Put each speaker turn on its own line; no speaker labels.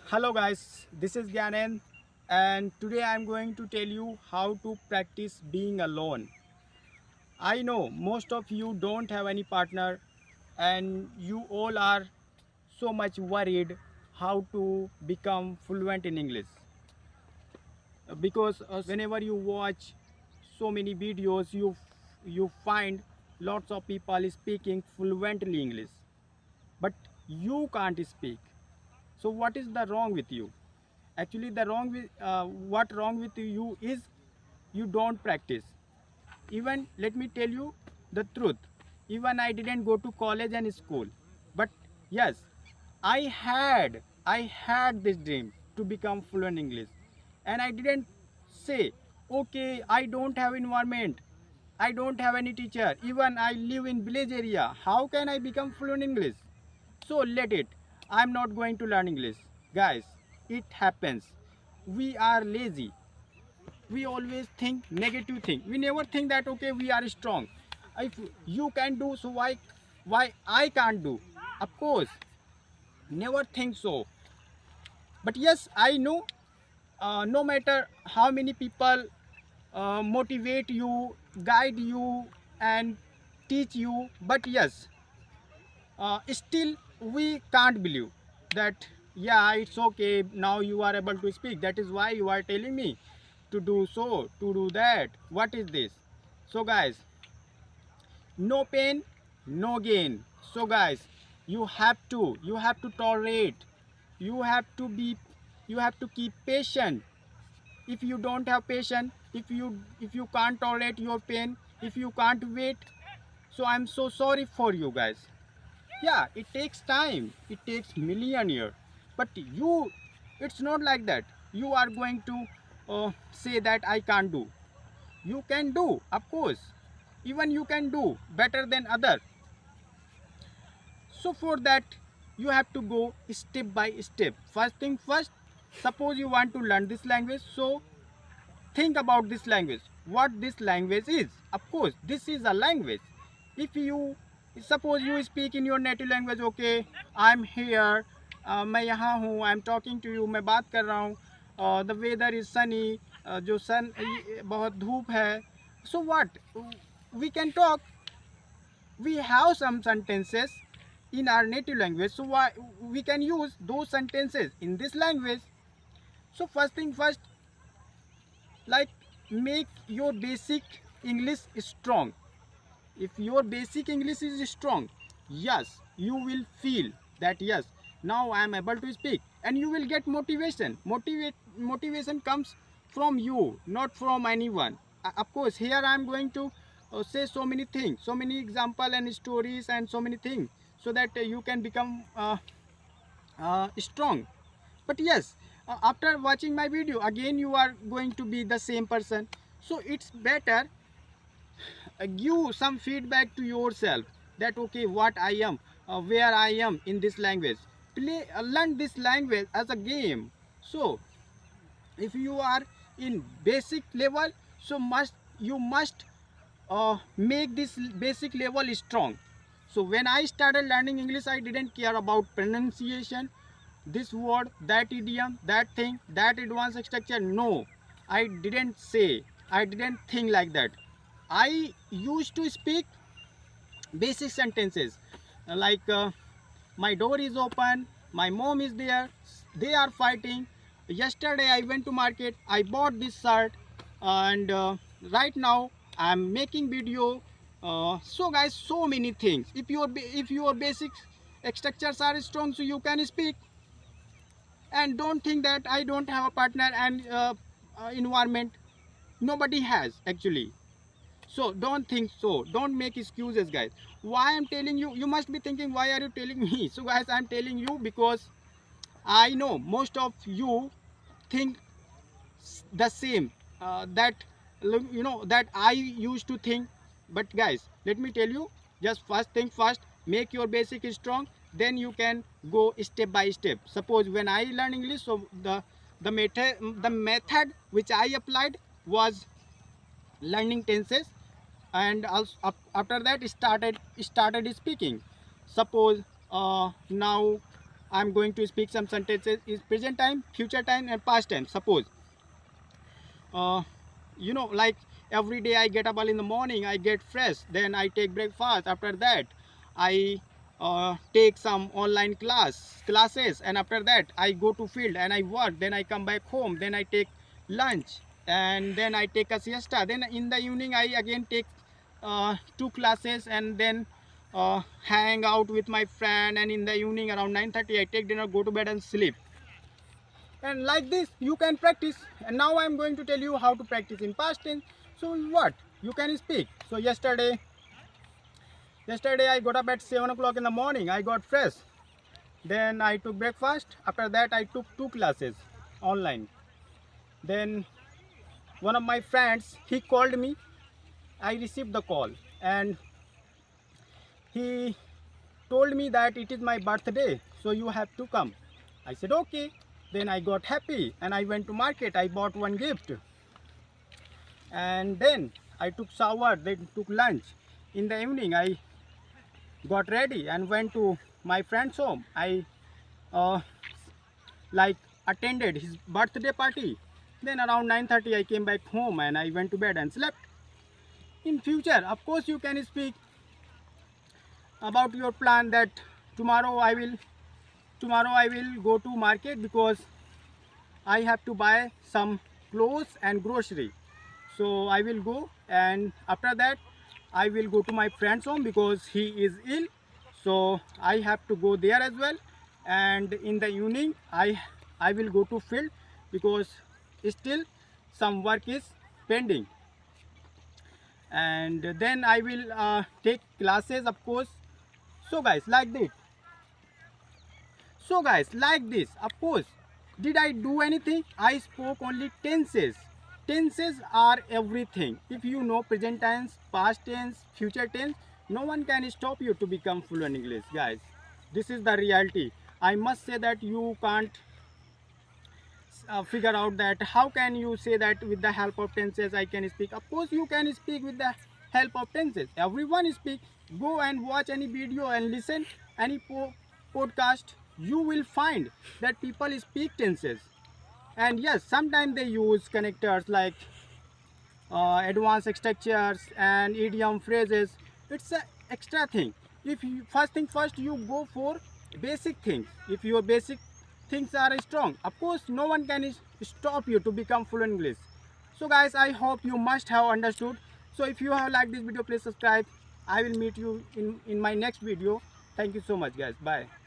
Hello guys, this is Gyanen and today I am going to tell you how to practice being alone. I know most of you don't have any partner and you all are so much worried how to become fluent in English because whenever you watch so many videos you find lots of people speaking fluently English but you can't speak. So what is the wrong with you? Actually the wrong with what wrong with you is you don't practice. Even let me tell you the truth, even I didn't go to college and school, but yes, I had this dream to become fluent English, and I didn't say okay I don't have environment, I don't have any teacher, even I live in village area, how can I become fluent English? So let it, I'm not going to learn English. Guys, it happens, we are lazy, we always think negative thing, we never think that okay we are strong. If you can do, so why I can't do? Of course, never think so. But yes, I know, no matter how many people motivate you, guide you and teach you, but yes, still we can't believe that yeah it's okay now you are able to speak, that is why you are telling me to do so, to do that, what is this? So guys, no pain no gain. So guys, you have to tolerate, you have to be, you have to keep patient. If you don't have patience, if you can't tolerate your pain, if you can't wait, so I'm so sorry for you guys. Yeah, it takes time, it takes million years, but you, it's not like that you are going to say that I can't do. You can do, of course, even you can do better than other. So for that you have to go step by step. First thing first, suppose you want to learn this language, so think about this language, what this language is. Of course this is a language. If you, suppose you speak in your native language, okay, I'm here, मैं यहाँ हूँ, I'm talking to you, मैं बात कर रहा हूँ, the weather is sunny, जो सन बहुत धूप है, so what, we can talk, we have some sentences in our native language, so why we can use those sentences in this language. So first thing first, like, make your basic English strong. If your basic English is strong, yes, you will feel that yes, now I am able to speak, and you will get motivation. Motivation comes from you, not from anyone. Of course here I am going to say so many things, so many example and stories and so many things, so that you can become strong. But yes, after watching my video again you are going to be the same person. So it's better, give some feedback to yourself, that okay what I am, where I am in this language. Play, learn this language as a game. So if you are in basic level, so you must make this basic level strong. So when I started learning English, I didn't care about pronunciation, this word, that idiom, that thing, that advanced structure. No, I didn't say, I didn't think like that. I used to speak basic sentences, like my door is open, my mom is there, they are fighting, yesterday I went to market, I bought this shirt, and right now I'm making video. So guys, so many things. If your basic structures are strong, so you can speak. And don't think that I don't have a partner and environment, nobody has actually. So don't think so, don't make excuses guys. Why I'm telling you, you must be thinking why are you telling me? So guys, I'm telling you because I know most of you think the same, that that I used to think. But guys, let me tell you, just first thing first, make your basic strong, then you can go step by step. Suppose when I learn English, so the method which I applied was learning tenses, and also after that started speaking. Suppose now I'm going to speak some sentences is present time, future time, and past time. Suppose, uh, like every day I get up early in the morning, I get fresh, then I take breakfast. After that, I take some online classes, and after that I go to field and I work. Then I come back home, then I take lunch, and then I take a siesta. Then in the evening I again take two classes, and then hang out with my friend. And in the evening around 9:30 I take dinner, go to bed and sleep. And like this you can practice. And now I'm going to tell you how to practice in past tense. So what you can speak. So yesterday I got up at 7 o'clock in the morning, I got fresh, then I took breakfast. After that I took two classes online. Then one of my friends, he called me, I received the call, and he told me that it is my birthday, so you have to come. I said okay. Then I got happy and I went to market, I bought one gift, and then I took shower, then took lunch. In the evening I got ready and went to my friend's home. I uh, like attended his birthday party. Then around 9:30 I came back home and I went to bed and slept. In future, of course, you can speak about your plan that tomorrow I will go to market because I have to buy some clothes and grocery. So I will go, and after that I will go to my friend's home because he is ill. So I have to go there as well. And in the evening I will go to field because still some work is pending. And then I will take classes, of course. So guys, like this. So guys, like this, of course, did I do anything? I spoke only tenses. Tenses are everything. If you know present tense, past tense, future tense, no one can stop you to become fluent English, guys. This is the reality. I must say that you can't figure out that how can you say that with the help of tenses I can speak. Of course you can speak with the help of tenses. Everyone speak. Go and watch any video and listen any podcast. You will find that people speak tenses. And yes, sometimes they use connectors like advanced structures and idiom phrases. It's a extra thing. If you first you go for basic things. If your basic things are strong, of course no one can stop you to become fluent English. So guys, I hope you must have understood. So if you have liked this video, please subscribe. I will meet you in my next video. Thank you so much guys. Bye.